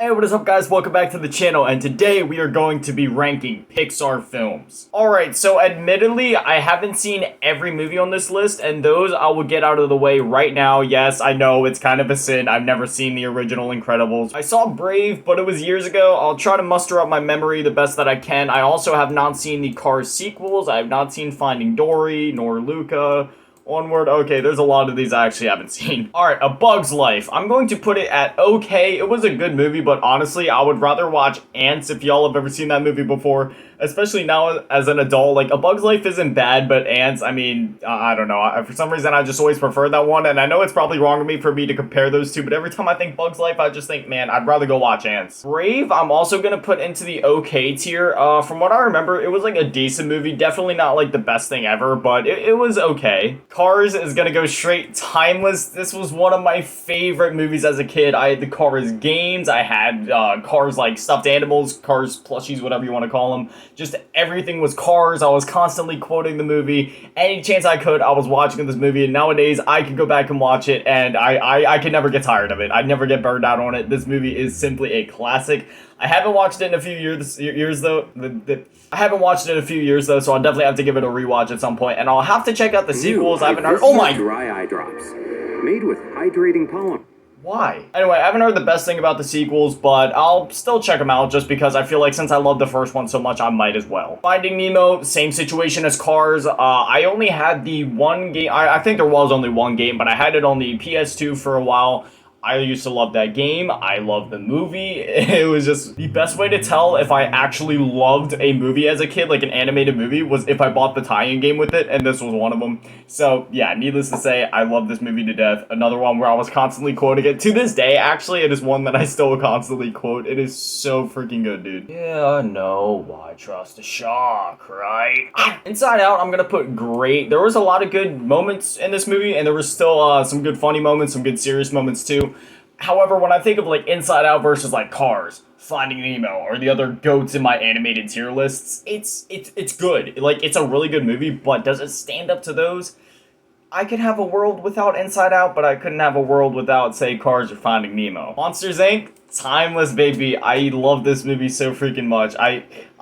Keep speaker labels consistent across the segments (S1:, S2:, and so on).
S1: Hey, what is up guys? Welcome back to the channel, and today we are going to be ranking Pixar films. Alright, so admittedly, I haven't seen every movie on this list, and those I will get out of the way right now. Yes, I know, it's kind of a sin. I've never seen the original Incredibles. I saw Brave, but it was years ago. I'll try to muster up my memory the best that I can. I also have not seen the Cars sequels. I have not seen Finding Dory, nor Luca. Onward. Okay, there's a lot of these I actually haven't seen. Alright, A Bug's Life. I'm going to put it at okay. It was a good movie, but honestly, I would rather watch Ants if y'all have ever seen that movie before. Especially now as an adult. Like, A Bug's Life isn't bad, but Ants, I mean, I don't know. For some reason, I just always prefer that one, and I know it's probably wrong of me for me to compare those two, but every time I think Bug's Life, I just think, man, I'd rather go watch Ants. Brave, I'm also gonna put into the okay tier. From what I remember, it was like a decent movie. Definitely not like the best thing ever, but it was okay. Cars is gonna go straight timeless. This was one of my favorite movies as a kid. I had the Cars games. I had Cars like stuffed animals, Cars plushies, whatever you want to call them. Just everything was Cars. I was constantly quoting the movie. Any chance I could, I was watching this movie. And nowadays, I could go back and watch it, and I could never get tired of it. I'd never get burned out on it. This movie is simply a classic. I haven't watched it in a few years though. I haven't watched it in a few years though, so I'll definitely have to give it a rewatch at some point. And I'll have to check out the sequels. I haven't heard. Oh my!
S2: Dry eye drops, made with hydrating polymer.
S1: Why? Anyway, I haven't heard the best thing about the sequels, but I'll still check them out just because I feel like since I love the first one so much, I might as well. Finding Nemo, same situation as Cars. I only had the one game. I think there was only one game, but I had it on the PS2 for a while. I used to love that game. I love the movie. It was just the best way to tell if I actually loved a movie as a kid, like an animated movie, was if I bought the tie-in game with it, and this was one of them. So, yeah, needless to say, I love this movie to death. Another one where I was constantly quoting it. To this day, actually, it is one that I still constantly quote. It is so freaking good, dude. Yeah, no, why trust a shark, right? Inside Out, I'm gonna put great. There was a lot of good moments in this movie, and there was still some good funny moments, some good serious moments, too. However, when I think of like Inside Out versus like Cars, Finding Nemo, or the other goats in my animated tier lists, it's good. Like, it's a really good movie, but does it stand up to those? I could have a world without Inside Out, but I couldn't have a world without, say, Cars or Finding Nemo. Monsters, Inc., timeless, baby. I love this movie so freaking much.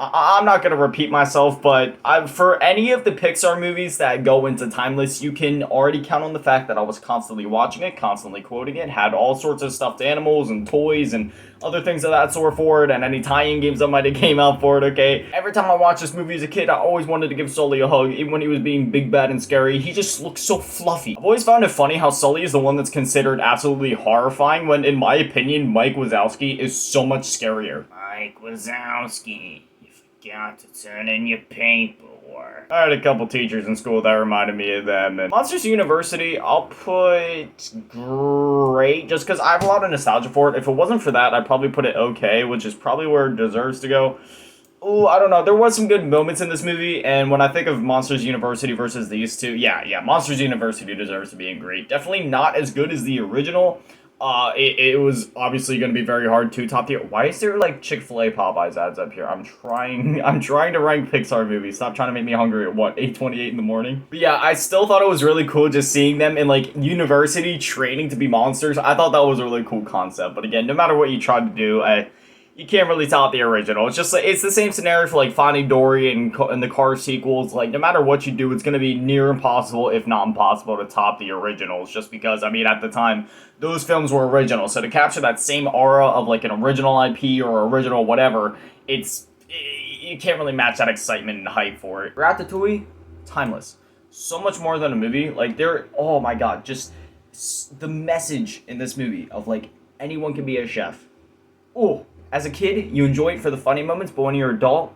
S1: I'm not gonna repeat myself, but for any of the Pixar movies that go into timeless, you can already count on the fact that I was constantly watching it, constantly quoting it, had all sorts of stuffed animals and toys and other things of that sort for it, and any tie-in games that might have came out for it, okay? Every time I watched this movie as a kid, I always wanted to give Sully a hug, even when he was being big, bad, and scary. He just looked so fluffy. I've always found it funny how Sully is the one that's considered absolutely horrifying, when, in my opinion, Mike Wazowski is so much scarier. Mike Wazowski, you forgot to turn in your paperwork. I had a couple teachers in school that reminded me of them. And Monsters University, I'll put great, just because I have a lot of nostalgia for it. If it wasn't for that, I'd probably put it okay, which is probably where it deserves to go. Oh, I don't know. There was some good moments in this movie, and when I think of Monsters University versus these two, yeah, Monsters University deserves to be in great. Definitely not as good as the original. It was obviously going to be very hard to top tier. Why is there like Chick-fil-A Popeyes ads up here? I'm trying to rank Pixar movies. Stop trying to make me hungry at what, 8:28 in the morning? But yeah, I still thought it was really cool just seeing them in like university training to be monsters. I thought that was a really cool concept. But again, no matter what you try to do, you can't really top the original. It's just like, it's the same scenario for like Finding Dory and the Cars sequels. Like, no matter what you do, it's going to be near impossible, if not impossible, to top the originals. Just because, I mean, at the time, those films were original. So to capture that same aura of like an original IP or original whatever, you can't really match that excitement and hype for it. Ratatouille, timeless. So much more than a movie. Like, oh my god, just the message in this movie of like, anyone can be a chef. Oh. As a kid, you enjoy it for the funny moments, but when you're an adult,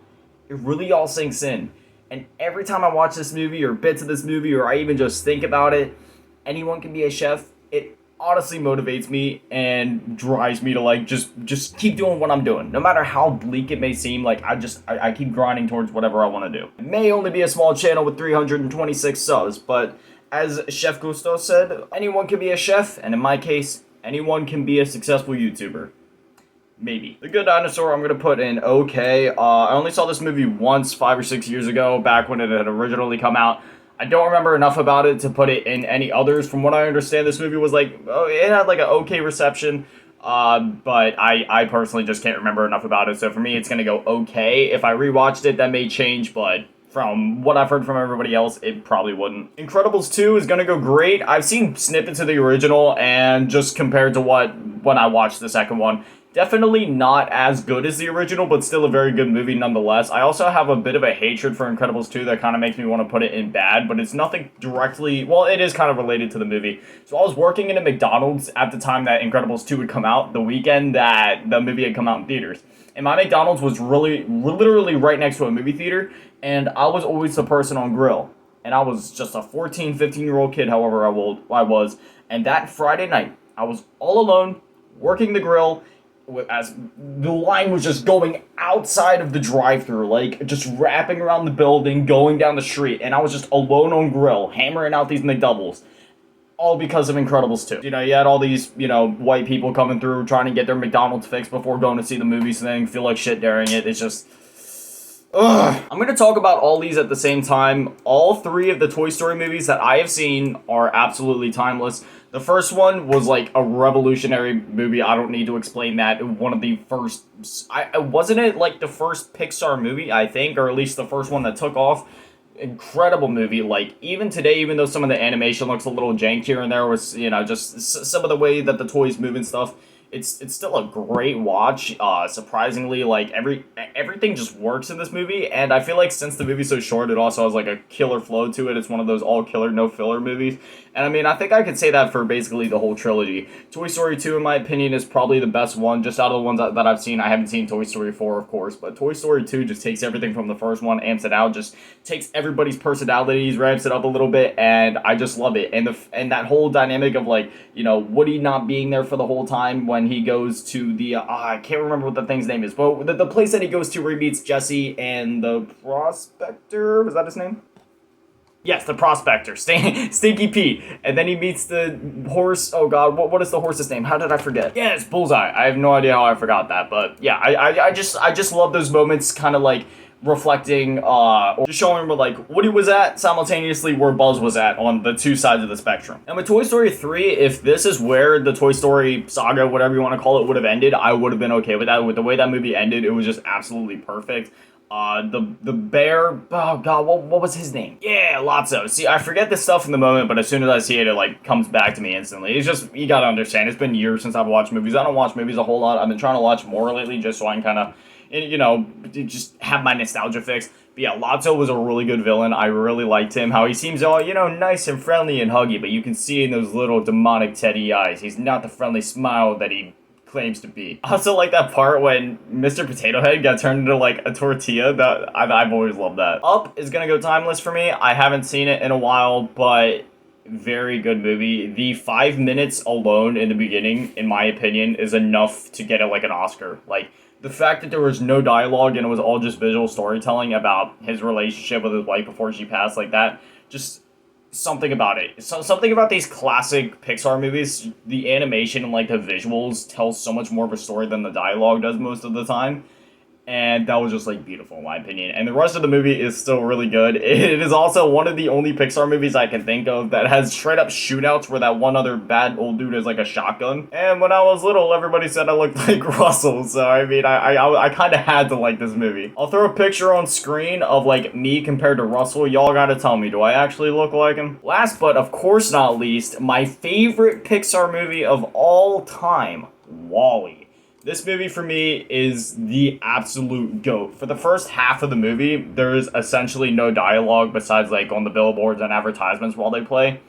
S1: it really all sinks in. And every time I watch this movie, or bits of this movie, or I even just think about it, anyone can be a chef. It honestly motivates me and drives me to like just keep doing what I'm doing. No matter how bleak it may seem, like I keep grinding towards whatever I want to do. It may only be a small channel with 326 subs, but as Chef Gusto said, anyone can be a chef, and in my case, anyone can be a successful YouTuber. Maybe. The Good Dinosaur, I'm going to put in okay. I only saw this movie once 5 or 6 years ago, back when it had originally come out. I don't remember enough about it to put it in any others. From what I understand, this movie was like, it had like an okay reception. But I personally just can't remember enough about it. So for me, it's going to go okay. If I rewatched it, that may change, but from what I've heard from everybody else, it probably wouldn't. Incredibles 2 is going to go great. I've seen snippets of the original, and just compared to when I watched the second one, definitely not as good as the original, but still a very good movie nonetheless. I also have a bit of a hatred for Incredibles 2 that kind of makes me want to put it in bad, but it's nothing directly, well, it is kind of related to the movie. So I was working in a McDonald's at the time that Incredibles 2 would come out, the weekend that the movie had come out in theaters. And my McDonald's was literally right next to a movie theater, and I was always the person on grill. And I was just a 14, 15-year-old kid, however I was. And that Friday night, I was all alone, working the grill, as the line was just going outside of the drive-thru, like just wrapping around the building, going down the street, and I was just alone on grill, hammering out these McDoubles. All because of Incredibles 2. You know, you had all these, white people coming through trying to get their McDonald's fix before going to see the movies thing, feel like shit during it. It's just... ugh. I'm going to talk about all these at the same time. All three of the Toy Story movies that I have seen are absolutely timeless. The first one was like a revolutionary movie. I don't need to explain that. One of the first... wasn't it like the first Pixar movie, I think? Or at least the first one that took off? Incredible movie. Like, even today, even though some of the animation looks a little jank here and there, was just some of the way that the toys move and stuff, it's still a great watch. Surprisingly, like everything just works in this movie, and I feel like since the movie's so short, it also has like a killer flow to it. It's one of those all killer no filler movies, and I mean, I think I could say that for basically the whole trilogy. Toy Story 2, in my opinion, is probably the best one, just out of the ones that I've seen. I haven't seen Toy Story 4, of course, but Toy Story 2 just takes everything from the first one, amps it out, just takes everybody's personalities, ramps it up a little bit, and I just love it. And that whole dynamic of like, Woody not being there for the whole time when he goes to the I can't remember what the thing's name is, but the place that he goes to where he meets Jesse and the Prospector, was that his name? Yes, the Prospector, Stinky Pete, and then he meets the horse. Oh God, what is the horse's name? How did I forget? Yes, Bullseye. I have no idea how I forgot that, but yeah, I just love those moments, kind of like reflecting, or just showing where like Woody was at, simultaneously where Buzz was at on the two sides of the spectrum. And with Toy Story 3, if this is where the Toy Story saga, whatever you want to call it, would have ended, I would have been okay with that. With the way that movie ended, it was just absolutely perfect. The bear, oh God, what was his name? Yeah, Lotso. See, I forget this stuff in the moment, but as soon as I see it, it like comes back to me instantly. It's just, you gotta understand, it's been years since I've watched movies. I don't watch movies a whole lot. I've been trying to watch more lately just so I can kind of, just have my nostalgia fix. But yeah, Lotso was a really good villain. I really liked him. How he seems all, nice and friendly and huggy, but you can see in those little demonic teddy eyes, he's not the friendly smile that he claims to be. I also like that part when Mr. Potato Head got turned into like a tortilla. That I've always loved that. Up is gonna go timeless for me. I haven't seen it in a while, but very good movie. The 5 minutes alone in the beginning, in my opinion, is enough to get it like an Oscar. Like, the fact that there was no dialogue and it was all just visual storytelling about his relationship with his wife before she passed, like that, just something about it. Something about these classic Pixar movies, the animation and like the visuals tell so much more of a story than the dialogue does most of the time. And that was just like beautiful in my opinion. And the rest of the movie is still really good. It is also one of the only Pixar movies I can think of that has straight up shootouts where that one other bad old dude has like a shotgun. And when I was little, everybody said I looked like Russell. So I mean, I kind of had to like this movie. I'll throw a picture on screen of like me compared to Russell. Y'all gotta tell me, do I actually look like him? Last but of course not least, my favorite Pixar movie of all time, WALL-E. This movie for me is the absolute GOAT. For the first half of the movie, there is essentially no dialogue besides like on the billboards and advertisements while they play.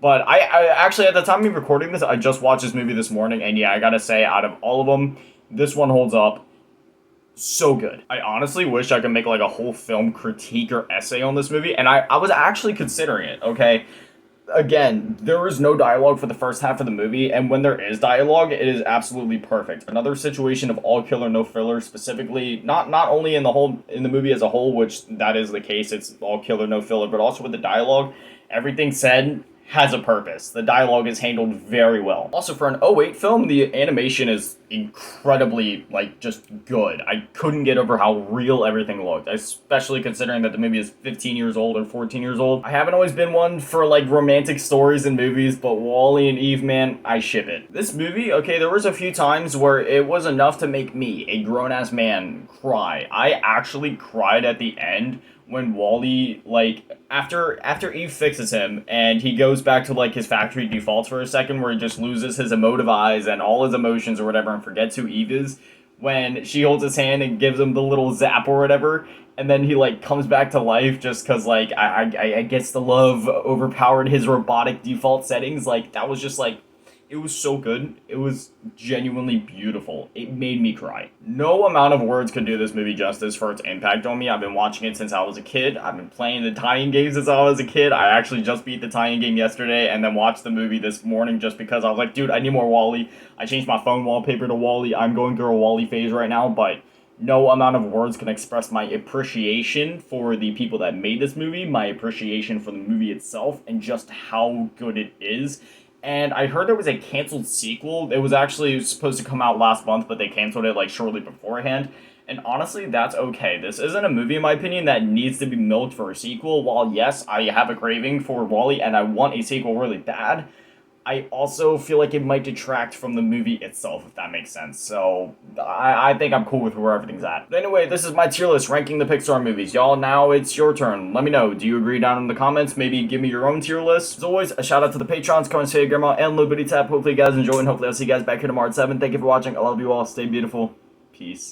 S1: But I actually, at the time of recording this, I just watched this movie this morning, and yeah, I gotta say, out of all of them, this one holds up so good. I honestly wish I could make like a whole film critique or essay on this movie, and I was actually considering it, okay? Again, there is no dialogue for the first half of the movie, and when there is dialogue, it is absolutely perfect. Another situation of all killer, no filler, specifically, not only in the movie as a whole, which that is the case, it's all killer, no filler, but also with the dialogue, everything said has a purpose. The dialogue is handled very well. Also, for an '08 film, the animation is incredibly, like, just good. I couldn't get over how real everything looked, especially considering that the movie is 15 years old or 14 years old. I haven't always been one for, like, romantic stories in movies, but Wall-E and Eve, man, I ship it. This movie, okay, there was a few times where it was enough to make me, a grown-ass man, cry. I actually cried at the end when Wall-E, like, after Eve fixes him and he goes back to, like, his factory defaults for a second, where he just loses his emotive eyes and all his emotions or whatever and forgets who Eve is, when she holds his hand and gives him the little zap or whatever, and then he, like, comes back to life just because, like, I guess the love overpowered his robotic default settings. Like, that was just, like, it was so good. It was genuinely beautiful. It made me cry. No amount of words could do this movie justice for its impact on me. I've been watching it since I was a kid. I've been playing the tie-in game since I was a kid. I actually just beat the tie-in game yesterday and then watched the movie this morning just because I was like, dude, I need more Wall-E. I changed my phone wallpaper to Wall-E. I'm going through a Wall-E phase right now, but no amount of words can express my appreciation for the people that made this movie, my appreciation for the movie itself, and just how good it is. And I heard there was a canceled sequel. It was actually supposed to come out last month, but they canceled it, like, shortly beforehand. And honestly, that's okay. This isn't a movie, in my opinion, that needs to be milked for a sequel. While, yes, I have a craving for Wall-E and I want a sequel really bad, I also feel like it might detract from the movie itself, if that makes sense. So, I think I'm cool with where everything's at. But anyway, this is my tier list ranking the Pixar movies. Y'all, now it's your turn. Let me know. Do you agree down in the comments? Maybe give me your own tier list. As always, a shout out to the patrons, Fav Grandma, and Lil Bootytap. Hopefully you guys enjoy, and hopefully I'll see you guys back here tomorrow at 7. Thank you for watching. I love you all. Stay beautiful. Peace.